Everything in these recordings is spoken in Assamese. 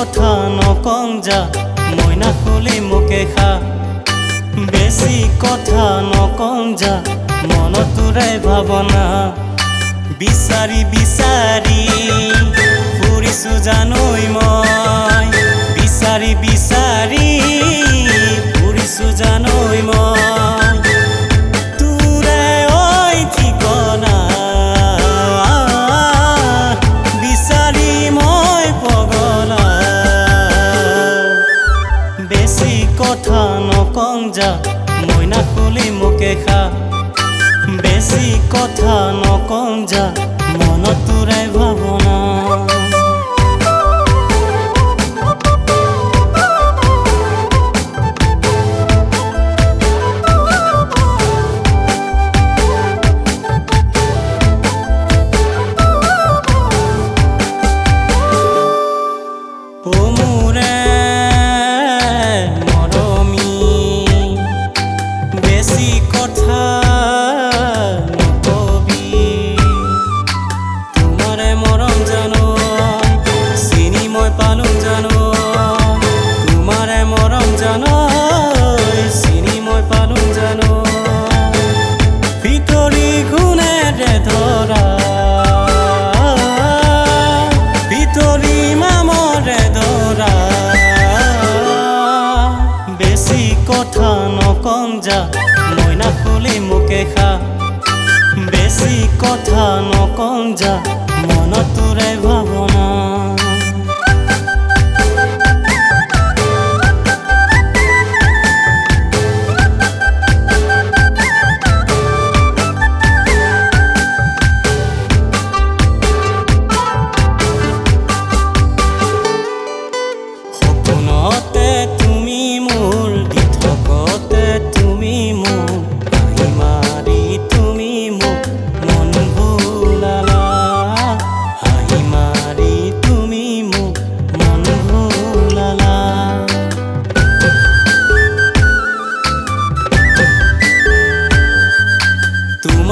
কথা নকং যা মইনা খুলি মোকে খা বেছি কথা নকং যা মনত তোৰে ভাৱনা বিচাৰি বিচাৰি ফুৰিছো জানৈ মই বিচাৰি বিচাৰি ফুৰিছো জানৈ মই কথা নকং যা মইনা খুলি মোকে খা বেছি কথা নকং যা মনত তোৰে ভাৱনা কথা নকং যা মইনা খুলি মোকে খা বেছি কথা নকং যা মনত তোৰে ভাৱনা সপোনতে তুমি মোৰ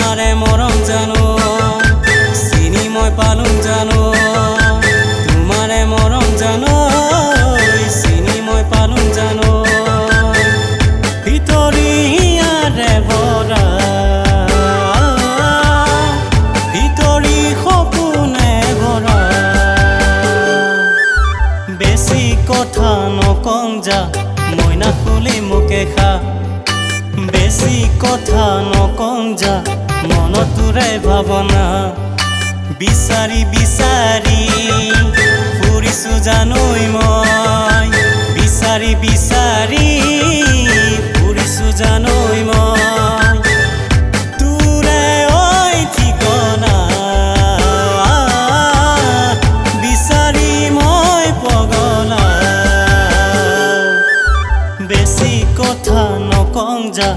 তোমাৰে মৰম জানো চিনি মই পালো জানো তোমাৰে মৰম জানো চিনি মই পালো জানো ভিতৰিয়াৰে ভৰা ভিতৰি সপোনে ভৰা বেছি কথা নকং যা মইনা খুলি মোকে খা বেছি কথা নকং যা মনত তোৰে ভাৱনা বিচাৰি বিচাৰি ফুৰিছো জানৈ মই বিচাৰি বিচাৰি ফুৰিছো জানৈ মই তোৰে ঐ ঠিকনা বিচাৰি মই পগলা বেছি কথা নকং যা